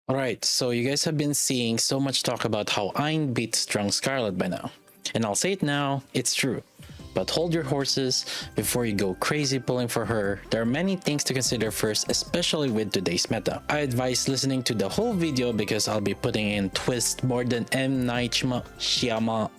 Alright, so you guys have been seeing so much talk about how Ein beats Strong Scarlet by now. And I'll say it now, it's true. But hold your horses before you go crazy pulling for her. There are many things to consider first, especially with today's meta. I advise listening to the whole video because I'll be putting in twist more than M. Night Shyamalan,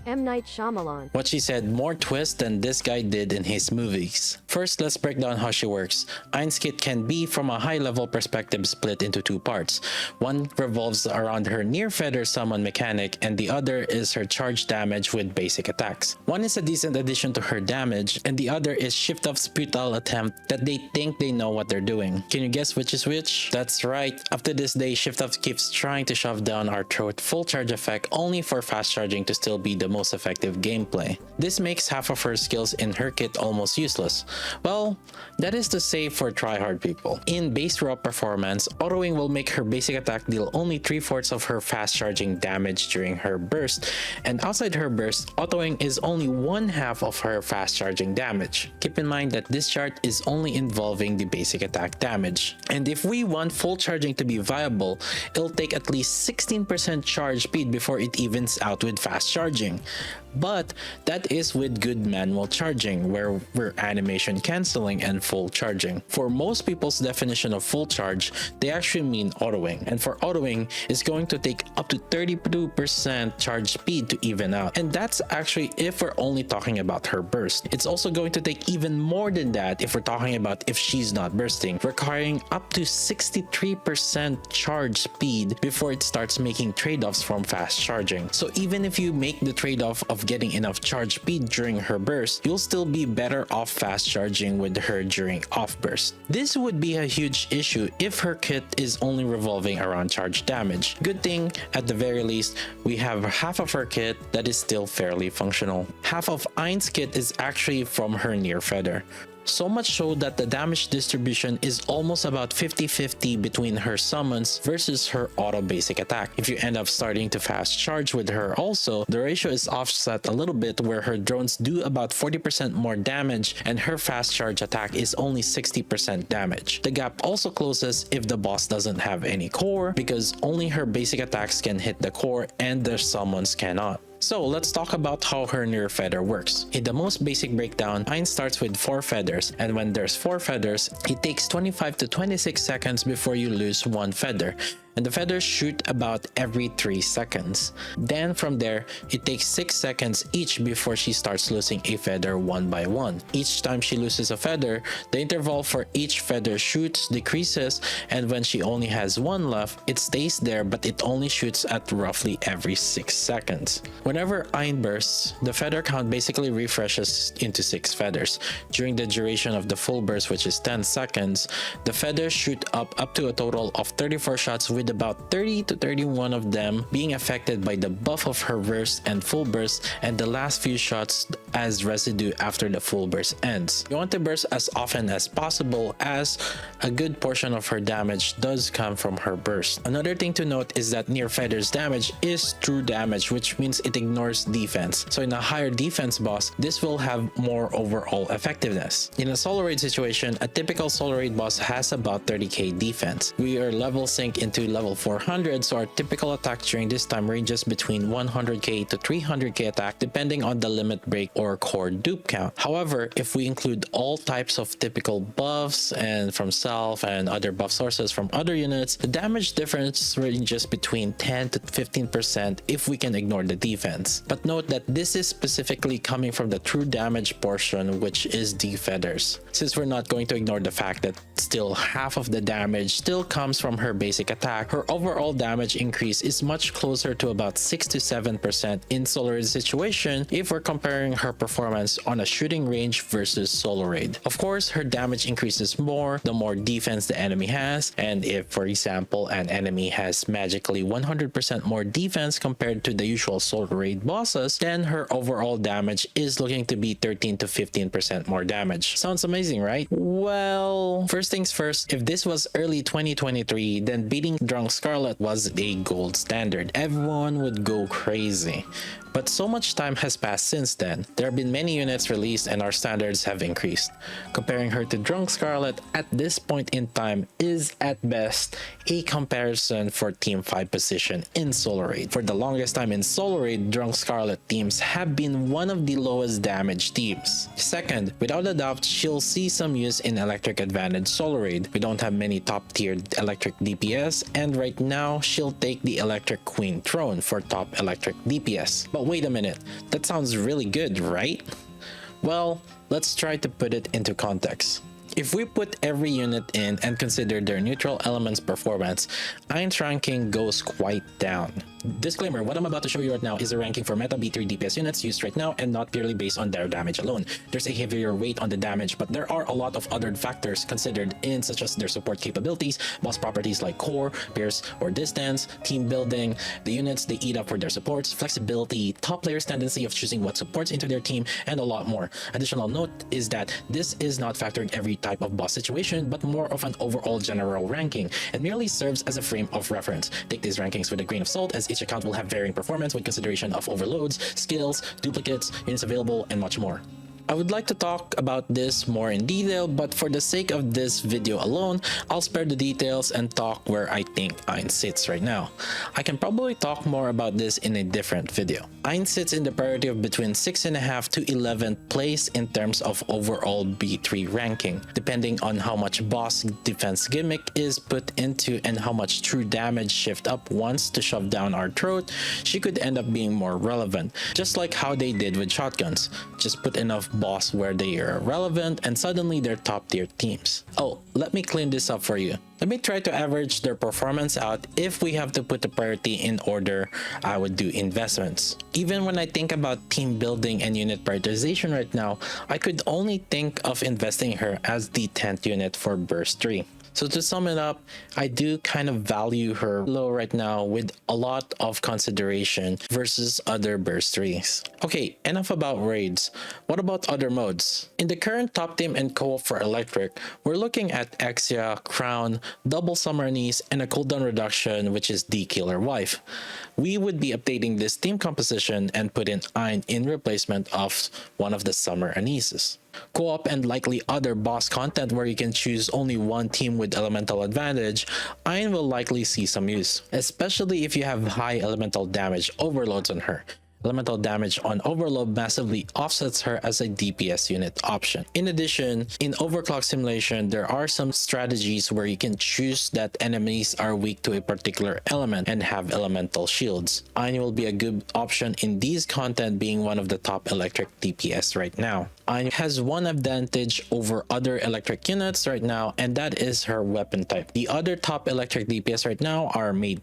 M. Night Shyamalan. what she said, more twist than this guy did in his movies. First, let's break down how she works. Ein's kit can be, from a high-level perspective, split into two parts. One revolves around her near feather summon mechanic, and the other is her charge damage with basic attacks. One is a decent addition to her damage, and the other is shift of futile attempt that they think they know what they're doing. Can you guess which is which? That's right, up to this day, shift of keeps trying to shove down our throat full charge effect only for fast charging to still be the most effective gameplay. This makes half of her skills in her kit almost useless. Well, that is to say for tryhard people. In base raw performance, autoing will make her basic attack deal only 3/4 of her fast charging damage during her burst, and outside her burst, autoing is only 1/2 of her fast charging damage. Keep in mind that this chart is only involving the basic attack damage. And if we want full charging to be viable, it'll take at least 16% charge speed before it evens out with fast charging. But that is with good manual charging, where we're animation cancelling and full charging. For most people's definition of full charge, they actually mean autoing. And for autoing, it's going to take up to 32% charge speed to even out. And that's actually if we're only talking about her burst. It's also going to take even more than that if we're talking about if she's not bursting, requiring up to 63% charge speed before it starts making trade-offs from fast charging. So even if you make the trade-off of getting enough charge speed during her burst, you'll still be better off fast charging with her during off burst. This would be a huge issue if her kit is only revolving around charge damage. Good thing, at the very least, we have half of her kit that is still fairly functional. Half of Ein's kit is actually from her near feather. So much so that the damage distribution is almost about 50-50 between her summons versus her auto basic attack. If you end up starting to fast charge with her also, the ratio is offset a little bit where her drones do about 40% more damage and her fast charge attack is only 60% damage. The gap also closes if the boss doesn't have any core, because only her basic attacks can hit the core and the summons cannot. So let's talk about how her near feather works. In the most basic breakdown, Ein starts with 4 feathers, and when there's 4 feathers, it takes 25 to 26 seconds before you lose 1 feather. And the feathers shoot about every 3 seconds. Then from there, it takes 6 seconds each before she starts losing a feather one by one. Each time she loses a feather, the interval for each feather shoots decreases, and when she only has 1 left, it stays there but it only shoots at roughly every 6 seconds. Whenever Ein bursts, the feather count basically refreshes into 6 feathers. During the duration of the full burst, which is 10 seconds, the feathers shoot up to a total of 34 shots, with about 30 to 31 of them being affected by the buff of her burst and full burst, and the last few shots as residue after the full burst ends. You want to burst as often as possible, as a good portion of her damage does come from her burst. Another thing to note is that near feathers damage is true damage, which means it ignores defense. So in a higher defense boss, this will have more overall effectiveness. In a solo raid situation, a typical solo raid boss has about 30k defense. We are level sync into level 400, so our typical attack during this time ranges between 100k to 300k attack depending on the limit break or core dupe count. However, if we include all types of typical buffs and from self and other buff sources from other units, the damage difference ranges between 10 to 15% if we can ignore the defense. But note that this is specifically coming from the true damage portion, which is the feathers, since we're not going to ignore the fact that still half of the damage still comes from her basic attack. Her overall damage increase is much closer to about 6 to 7% in solo raid situation if we're comparing her performance on a shooting range versus solo raid. Of course, her damage increases more the more defense the enemy has, and if, for example, an enemy has magically 100% more defense compared to the usual solo raid bosses, then her overall damage is looking to be 13 to 15% more damage. Sounds amazing, right? Well, first things first, if this was early 2023, then beating Drunk Scarlet was a gold standard. Everyone would go crazy. But so much time has passed since then. There have been many units released and our standards have increased. Comparing her to Drunk Scarlet at this point in time is at best a comparison for Team 5 position in Solo Raid. For the longest time in Solo Raid, Drunk Scarlet teams have been one of the lowest damage teams. Second, without a doubt, she'll see some use in Electric Advantage Solo Raid. We don't have many top tier Electric DPS, and right now she'll take the Electric Queen throne for top Electric DPS. But wait a minute, that sounds really good, right? Well, let's try to put it into context. If we put every unit in and consider their neutral elements performance, Ein's ranking goes quite down. Disclaimer, what I'm about to show you right now is a ranking for meta B3 DPS units used right now and not purely based on their damage alone. There's a heavier weight on the damage, but there are a lot of other factors considered in, such as their support capabilities, boss properties like core, pierce, or distance, team building, the units they eat up for their supports, flexibility, top players' tendency of choosing what supports into their team, and a lot more. Additional note is that this is not factoring every type of boss situation, but more of an overall general ranking, and merely serves as a frame of reference. Take these rankings with a grain of salt, as each account will have varying performance with consideration of overloads, skills, duplicates, units available, and much more. I would like to talk about this more in detail, but for the sake of this video alone, I'll spare the details and talk where I think Ein sits right now. I can probably talk more about this in a different video. Ein sits in the priority of between 6.5 to 11th place in terms of overall B3 ranking. Depending on how much boss defense gimmick is put into and how much true damage shift up wants to shove down our throat, she could end up being more relevant, just like how they did with shotguns. Just put enough boss where they are relevant and suddenly they're top tier teams. Oh, let me clean this up for you. Let me try to average their performance out. If we have to put the priority in order, I would do investments. Even when I think about team building and unit prioritization right now, I could only think of investing her as the 10th unit for burst 3. So to sum it up, I do kind of value her low right now with a lot of consideration versus other burst 3s. Okay, enough about raids. What about other modes? In the current top team and co-op for Electric, we're looking at Exia, Crown, double summer anise, and a cooldown reduction, which is the Killer Wife. We would be updating this team composition and put in Ein in replacement of one of the summer anises. Co-op and likely other boss content where you can choose only one team with elemental advantage, Ein will likely see some use, especially if you have high elemental damage overloads on her. Elemental damage on overload massively offsets her as a DPS unit option. In addition, in Overclock simulation, there are some strategies where you can choose that enemies are weak to a particular element and have elemental shields. Ein will be a good option in these content, being one of the top electric DPS right now. Ein has one advantage over other electric units right now, and that is her weapon type. The other top electric DPS right now are Maid,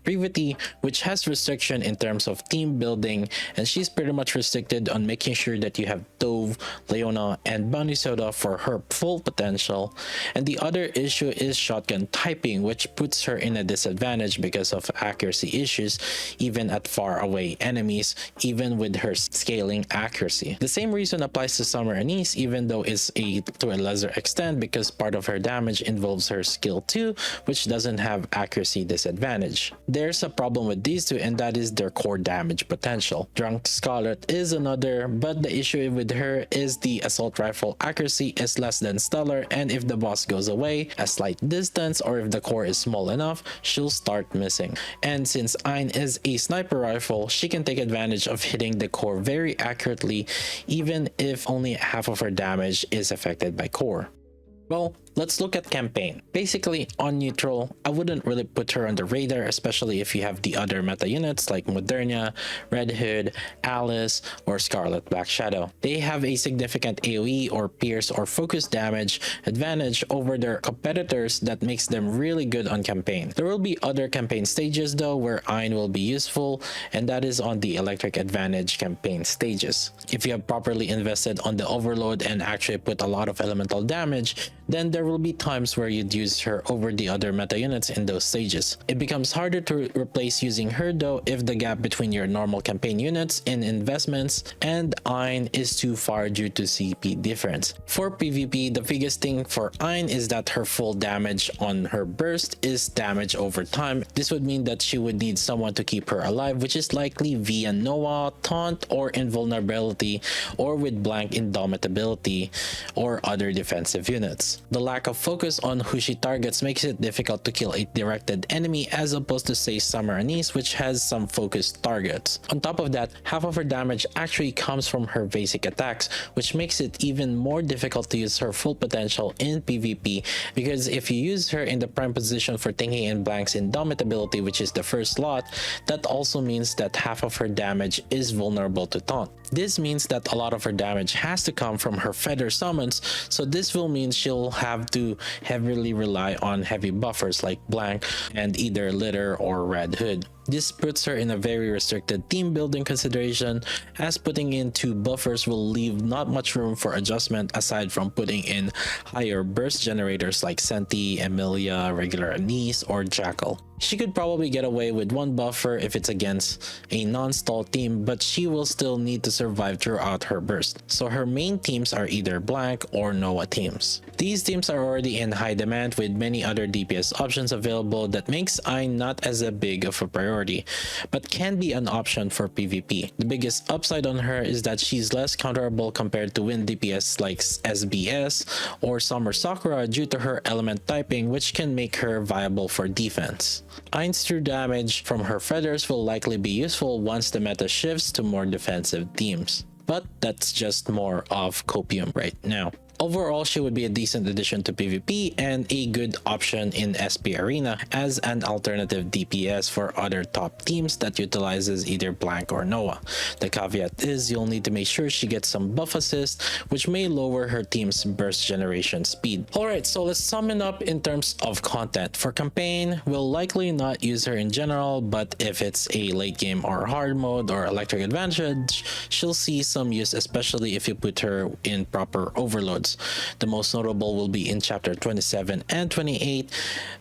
which has restriction in terms of team building, and she's pretty much restricted on making sure that you have Dove, Leona, and Bounty Soda for her full potential. And the other issue is shotgun typing, which puts her in a disadvantage because of accuracy issues, even at far away enemies, even with her scaling accuracy. The same reason applies to Summer Anise, even though it's to a lesser extent, because part of her damage involves her skill 2, which doesn't have accuracy disadvantage. There's a problem with these two, and that is their core damage potential. Drunk Scarlet is another, but the issue with her is the assault rifle accuracy is less than stellar, and if the boss goes away a slight distance or if the core is small enough, she'll start missing. And since Ein is a sniper rifle, she can take advantage of hitting the core very accurately, even if only half of her damage is affected by core. Well, let's look at campaign. Basically, on neutral, I wouldn't really put her on the radar, especially if you have the other meta units like Modernia, Red Hood, Alice, or Scarlet Black Shadow. They have a significant AoE or pierce or focus damage advantage over their competitors that makes them really good on campaign. There will be other campaign stages though where Ein will be useful, and that is on the Electric Advantage campaign stages. If you have properly invested on the overload and actually put a lot of elemental damage, then there there will be times where you'd use her over the other meta units in those stages. It becomes harder to replace using her though if the gap between your normal campaign units in investments and Ein is too far due to CP difference. For PvP, the biggest thing for Ein is that her full damage on her burst is damage over time. This would mean that she would need someone to keep her alive, which is likely via Noah, Taunt, or Invulnerability, or with blank Indomitability or other defensive units. The lack of focus on who she targets makes it difficult to kill a directed enemy as opposed to say Summer Anise, which has some focused targets. On top of that, half of her damage actually comes from her basic attacks, which makes it even more difficult to use her full potential in PvP, because if you use her in the prime position for thinking in blank's Indomitability, which is the first slot, that also means that half of her damage is vulnerable to taunt. This means that a lot of her damage has to come from her feather summons, so this will mean she'll have to heavily rely on heavy buffers like blank and either litter or red hood. This puts her in a very restricted team building consideration, as putting in 2 buffers will leave not much room for adjustment aside from putting in higher burst generators like Senti, Emilia, regular Anise, or Jackal. She could probably get away with 1 buffer if it's against a non-stall team, but she will still need to survive throughout her burst, so her main teams are either blank or Noah teams. These teams are already in high demand with many other DPS options available that makes Ein not as big of a priority, but can be an option for PvP. The biggest upside on her is that she's less counterable compared to wind DPS like SBS or Summer Sakura due to her element typing, which can make her viable for defense. Ein's true damage from her feathers will likely be useful once the meta shifts to more defensive teams, but that's just more of copium right now. Overall, she would be a decent addition to PvP and a good option in SP Arena as an alternative DPS for other top teams that utilizes either blank or Noah. The caveat is you'll need to make sure she gets some buff assist, which may lower her team's burst generation speed. Alright, so let's sum it up in terms of content. For campaign, we'll likely not use her in general, but if it's a late game or hard mode or electric advantage, she'll see some use, especially if you put her in proper overloads. The most notable will be in chapter 27 and 28,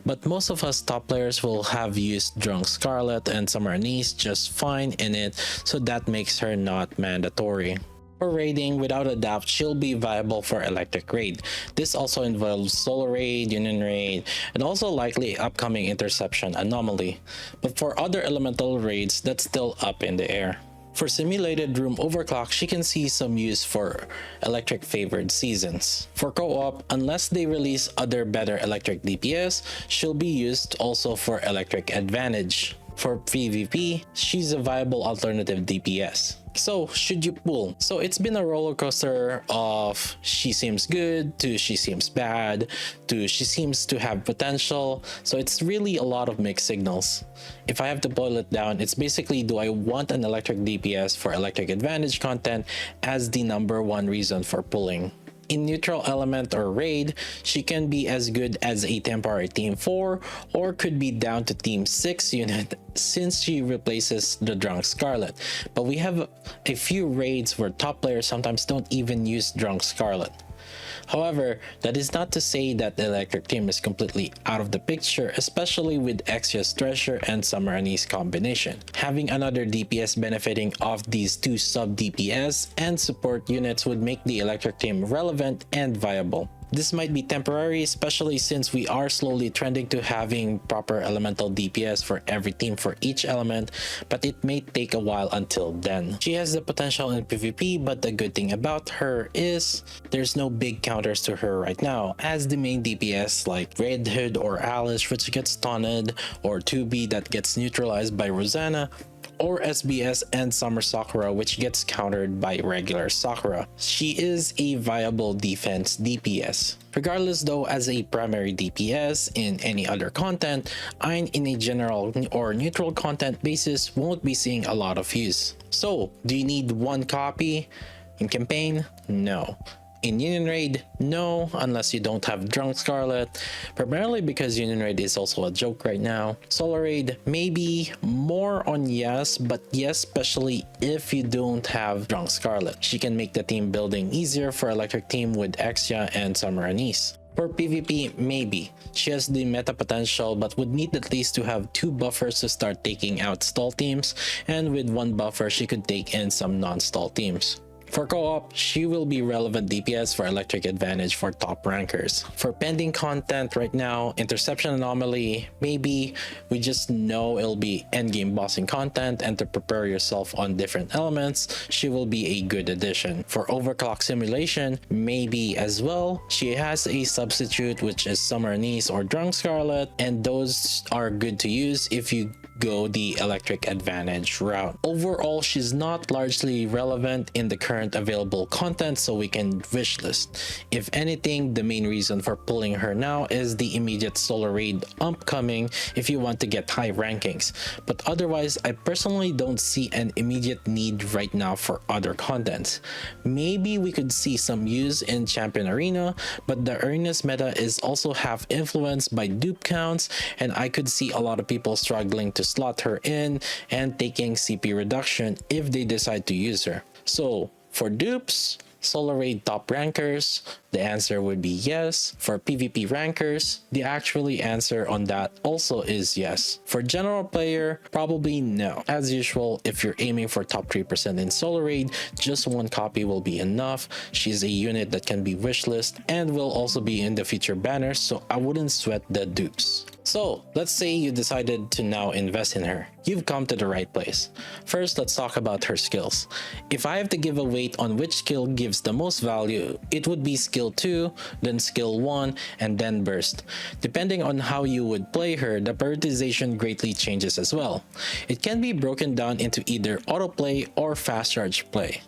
but most of us top players will have used Drunk Scarlet and Summer Anise just fine in it, so that makes her not mandatory. For raiding, without a doubt, she'll be viable for Electric Raid. This also involves Solo Raid, Union Raid, and also likely upcoming Interception Anomaly. But for other elemental raids, that's still up in the air. For simulated room overclock, she can see some use for electric favored seasons. For co-op, unless they release other better electric DPS, she'll be used also for electric advantage. For PvP, she's a viable alternative DPS. So, should you pull? So it's been a roller coaster of she seems good to she seems bad to she seems to have potential. So it's really a lot of mixed signals. If I have to boil it down, it's basically, do I want an electric DPS for electric advantage content as the #1 reason for pulling? In neutral element or raid, she can be as good as a temporary team 4 or could be down to team 6 unit since she replaces the Drunk Scarlet. But we have a few raids where top players sometimes don't even use Drunk Scarlet. However, that is not to say that the electric team is completely out of the picture, especially with Exia's Treasure and Summer Anise combination. Having another DPS benefiting off these 2 sub DPS and support units would make the electric team relevant and viable. This might be temporary, especially since we are slowly trending to having proper elemental DPS for every team for each element, but it may take a while until then. She has the potential in PvP, but the good thing about her is there's no big counters to her right now, as the main DPS like Red Hood or Alice, which gets taunted, or 2B that gets neutralized by Rosanna, or SBS and Summer Sakura, which gets countered by regular Sakura. She is a viable defense DPS. Regardless though, as a primary DPS in any other content, Ein in a general or neutral content basis won't be seeing a lot of use. So, do you need 1 copy? In campaign? No. In Union Raid, no, unless you don't have Drunk Scarlet, primarily because Union Raid is also a joke right now. Solo Raid, maybe, more on yes, but yes, especially if you don't have Drunk Scarlet. She can make the team building easier for electric team with Exia and Summer Anise. For PvP, maybe. She has the meta potential but would need at least to have 2 buffers to start taking out stall teams, and with 1 buffer she could take in some non-stall teams. For co-op, she will be relevant DPS for electric advantage for top rankers. For pending content right now, interception anomaly, maybe. We just know it'll be endgame bossing content, and to prepare yourself on different elements, she will be a good addition. For overclock simulation, maybe as well. She has a substitute which is Summer Anise or Drunk Scarlet, and those are good to use if you go the electric advantage route. Overall, she's not largely relevant in the current available content, so we can wishlist. If anything, the main reason for pulling her now is the immediate solo raid upcoming if you want to get high rankings. But otherwise, I personally don't see an immediate need right now for other contents. Maybe we could see some use in Champion Arena, but the arena's meta is also half influenced by dupe counts, and I could see a lot of people struggling to slot her in and taking CP reduction if they decide to use her. So for dupes, solo raid top rankers, the answer would be yes. For PvP rankers, the actually answer on that also is yes. For general player, probably no. As usual, if you're aiming for top 3% in solo raid, just 1 copy will be enough. She's a unit that can be wishlist and will also be in the future banners, so I wouldn't sweat the dupes. So let's say you decided to now invest in her. You've come to the right place. First, let's talk about her skills. If I have to give a weight on which skill gives the most value, it would be skill 2, then skill 1, and then burst. Depending on how you would play her, the prioritization greatly changes as well. It can be broken down into either autoplay or fast charge play.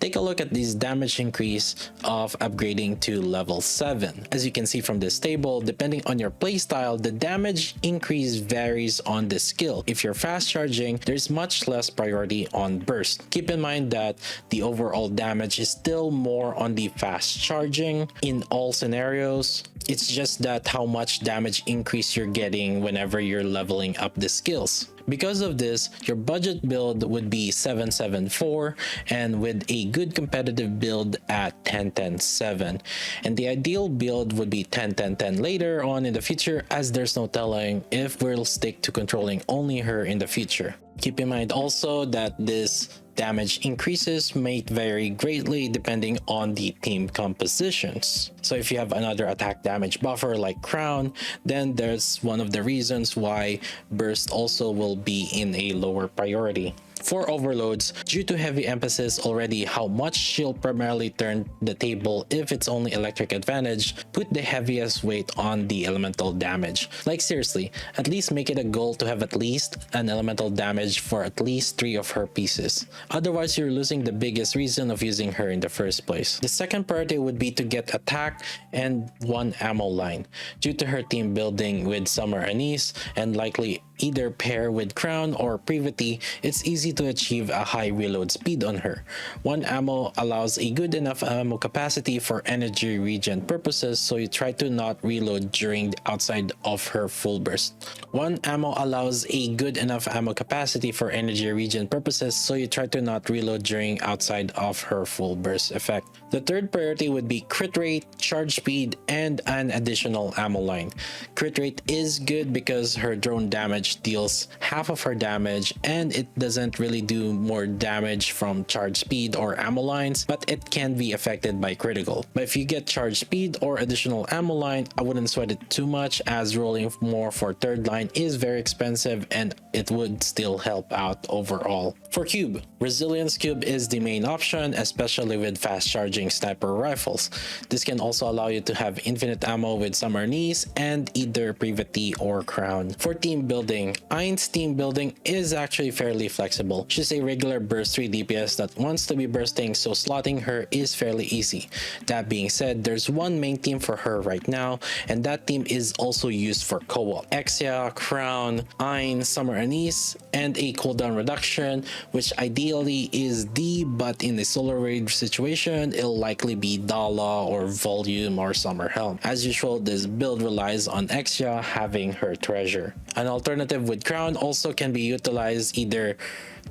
Take a look at this damage increase of upgrading to level 7. As you can see from this table, depending on your playstyle, the damage increase varies on the skill. If you're fast charging, there's much less priority on burst. Keep in mind that the overall damage is still more on the fast charging in all scenarios. It's just that how much damage increase you're getting whenever you're leveling up the skills. Because of this, your budget build would be 774, and with a good competitive build at 10-10-7. And the ideal build would be 10-10-10 later on in the future, as there's no telling if we'll stick to controlling only her in the future. Keep in mind also that this damage increases may vary greatly depending on the team compositions. So if you have another attack damage buffer like Crown, then there's one of the reasons why burst also will be in a lower priority. For overloads, due to heavy emphasis already how much she'll primarily turn the table if it's only electric advantage, put the heaviest weight on the elemental damage. Like seriously, at least make it a goal to have at least an elemental damage for at least 3 of her pieces. Otherwise, you're losing the biggest reason of using her in the first place. The second priority would be to get attack and 1 ammo line. Due to her team building with Summer Anise and likely either pair with Crown or Privity, it's easy to achieve a high reload speed on her. 1 ammo allows a good enough ammo capacity for energy regen purposes, so you try to not reload during the outside of her full burst. 1 ammo allows a good enough ammo capacity for energy regen purposes, so you try to not reload during outside of her full burst effect. The third priority would be crit rate, charge speed, and an additional ammo line. Crit rate is good because her drone damage deals half of her damage, and it doesn't really do more damage from charge speed or ammo lines, but it can be affected by critical. But if you get charge speed or additional ammo line, I wouldn't sweat it too much, as rolling more for third line is very expensive and it would still help out overall. For cube, resilience cube is the main option, especially with fast charging sniper rifles. This can also allow you to have infinite ammo with Summer Anise and either Privity or Crown. For team building, Ein's team building is actually fairly flexible. She's a regular burst 3 DPS that wants to be bursting, so slotting her is fairly easy. That being said, there's one main team for her right now, and that team is also used for co-op. Exia, Crown, Ein, Summer Anise, and a cooldown reduction, which ideally is D, but in a solo raid situation, it'll likely be Dala or Volume or Summer Helm. As usual, this build relies on Exia having her treasure. An alternative alternative with crown also can be utilized either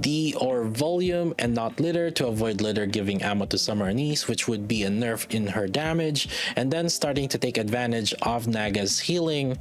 D or volume and not litter to avoid litter giving ammo to summer anise, which would be a nerf in her damage, and then starting to take advantage of Naga's healing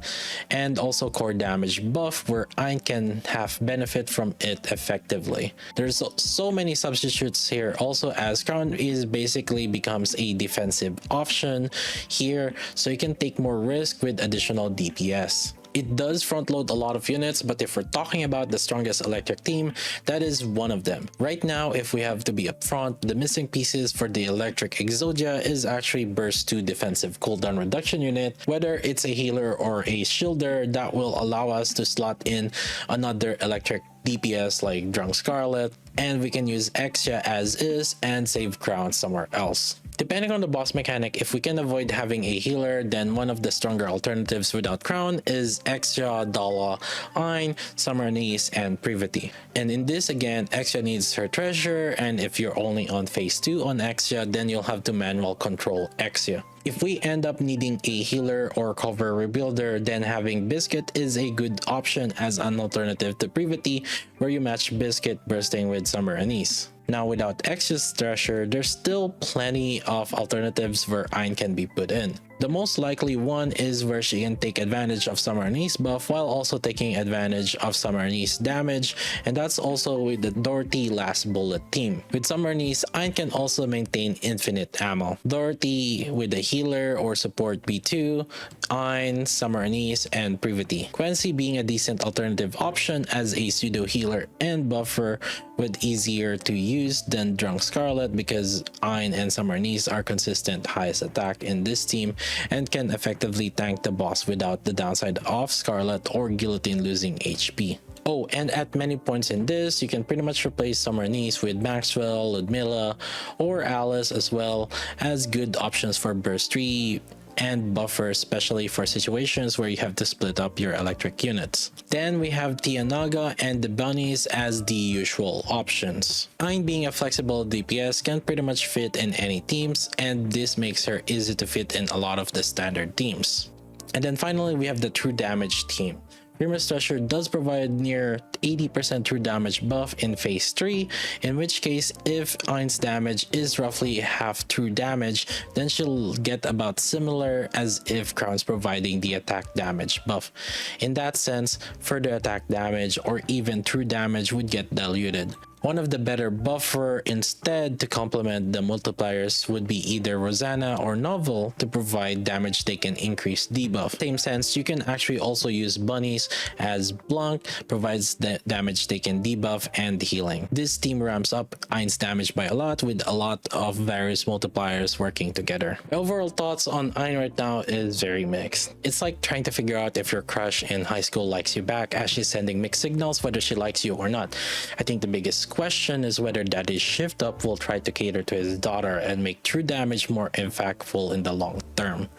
and also core damage buff where Ein can have benefit from it effectively. There's so many substitutes here also, as crown is basically becomes a defensive option here, so you can take more risk with additional DPS. It does front load a lot of units, but if we're talking about the strongest electric team, that is one of them. Right now, if we have to be upfront, the missing pieces for the electric Exodia is actually burst 2 defensive cooldown reduction unit, whether it's a healer or a shielder that will allow us to slot in another electric DPS like Drunk Scarlet, and we can use Exia as is and save crown somewhere else. Depending on the boss mechanic, if we can avoid having a healer, then one of the stronger alternatives without crown is Exia, Dala, Ein, Summer Anise, and Privity. And in this again, Exia needs her treasure, and if you're only on phase 2 on Exia, then you'll have to manual control Exia. If we end up needing a healer or cover rebuilder, then having Biscuit is a good option as an alternative to Privity, where you match Biscuit bursting with Summer Anise. Now without Ex's treasure, there's still plenty of alternatives where Ein can be put in. The most likely one is where she can take advantage of Summer Anise buff while also taking advantage of Summer Anise damage, and that's also with the Dorothy Last Bullet team. With Summer Anise, Ein can also maintain infinite ammo. Dorothy with a healer or support B2, Ein, Summer Anise, and Privity. Quincy being a decent alternative option as a pseudo healer and buffer with easier to use than Drunk Scarlet because Ein and Summer Anise are consistent highest attack in this team and can effectively tank the boss without the downside of Scarlet or Guillotine losing HP. Oh, and at many points in this, you can pretty much replace Summer Anise with Maxwell, Ludmilla, or Alice as well as good options for burst 3 and buffer, especially for situations where you have to split up your electric units. Then we have Tianaga and the bunnies as the usual options. Ein being a flexible DPS can pretty much fit in any teams, and this makes her easy to fit in a lot of the standard teams. And then finally we have the true damage team. Rima's Treasure does provide near 80% true damage buff in phase 3, in which case if Ein's damage is roughly half true damage, then she'll get about similar as if Crown's providing the attack damage buff. In that sense, further attack damage or even true damage would get diluted. One of the better buffer instead to complement the multipliers would be either Rosanna or Novel to provide damage taken increased debuff. Same sense, you can actually also use bunnies as Blanc provides the damage taken debuff and healing. This team ramps up Ein's damage by a lot with a lot of various multipliers working together. My overall thoughts on Ein right now is very mixed. It's like trying to figure out if your crush in high school likes you back as she's sending mixed signals whether she likes you or not. I think the biggest question is whether Daddy's Shift Up will try to cater to his daughter and make true damage more impactful in the long term.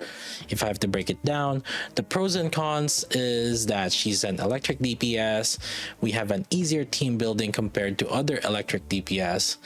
If I have to break it down, the pros and cons is that she's an electric DPS, we have an easier team building compared to other electric DPS,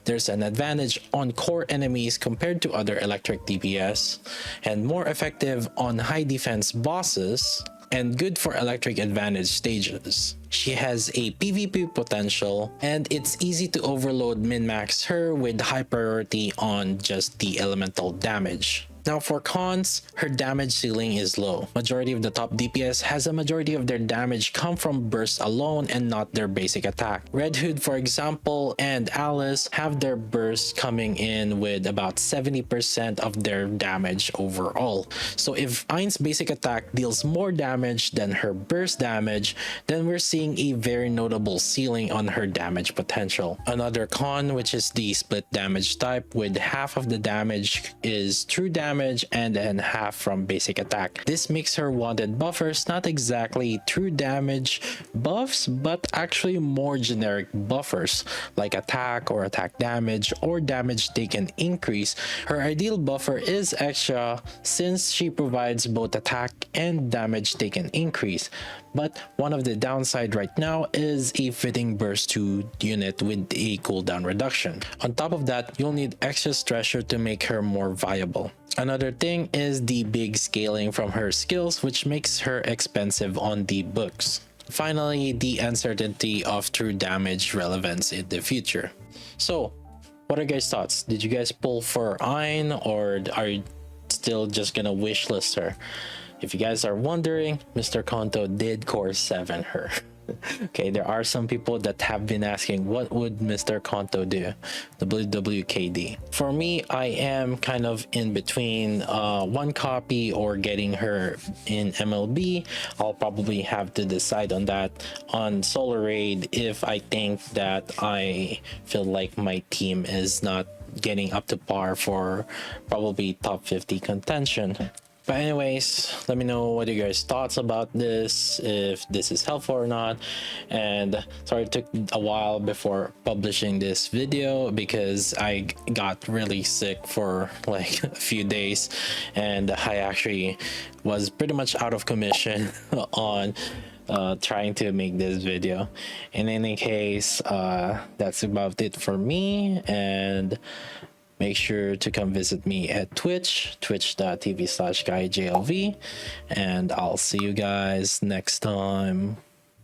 there's an advantage on core enemies compared to other electric DPS, and more effective on high defense bosses, and good for electric advantage stages. She has a PvP potential, and it's easy to overload min-max her with high priority on just the elemental damage. Now for cons, her damage ceiling is low. Majority of the top DPS has a majority of their damage come from burst alone and not their basic attack. Red Hood, for example, and Alice have their burst coming in with about 70% of their damage overall. So if Ein's basic attack deals more damage than her burst damage, then we're seeing a very notable ceiling on her damage potential. Another con, which is the split damage type, with half of the damage is true damage and then half from basic attack. This makes her wanted buffers not exactly true damage buffs, but actually more generic buffers like attack or attack damage or damage taken increase. Her ideal buffer is Extra since she provides both attack and damage taken increase. But one of the downside right now is a fitting burst 2 unit with a cooldown reduction. On top of that, you'll need extra treasure to make her more viable. Another thing is the big scaling from her skills, which makes her expensive on the books. Finally, the uncertainty of true damage relevance in the future. So, what are guys' thoughts? Did you guys pull for Ein, or are you still just gonna wishlist her? If you guys are wondering, Mr. Konto did core 7 her. Okay, there are some people that have been asking, what would Mr. Konto do? WWKD. For me, I am kind of in between one copy or getting her in MLB. I'll probably have to decide on that on Solar Raid if I think that I feel like my team is not getting up to par for probably top 50 contention. But anyways, let me know what you guys' thoughts about this, if this is helpful or not. And sorry it took a while before publishing this video because I got really sick for like a few days, and I actually was pretty much out of commission on trying to make this video. In any case, that's about it for me, and make sure to come visit me at twitch.tv/GuyJLV, and I'll see you guys next time.